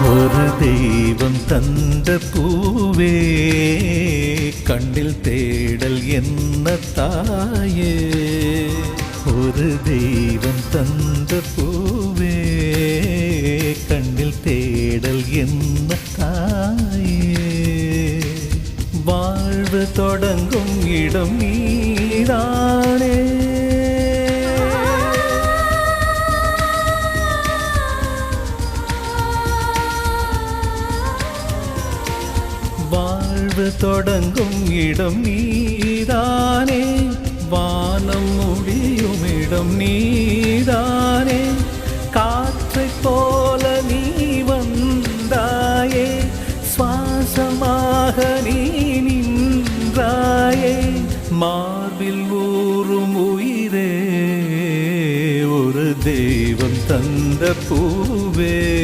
ஒரு தெய்வம் தந்த பூவே கண்ணில் தேடல் என்ன தாயே. ஒரு தெய்வம் தந்த பூவே கண்ணில் தேடல் என்ன தாயே. வாழ்வு தொடங்கும் இடம் நீதானே. வாழ்வு தொடங்கும் இடம் நீதானே. வானம் முடியும் இடம் நீதானே. காற்றைப் போல நீ வந்தாயே. சுவாசமாக நீ நின்றாயே. மார்பில் ஊறும் உயிரே ஒரு தெய்வம் தந்த பூவே.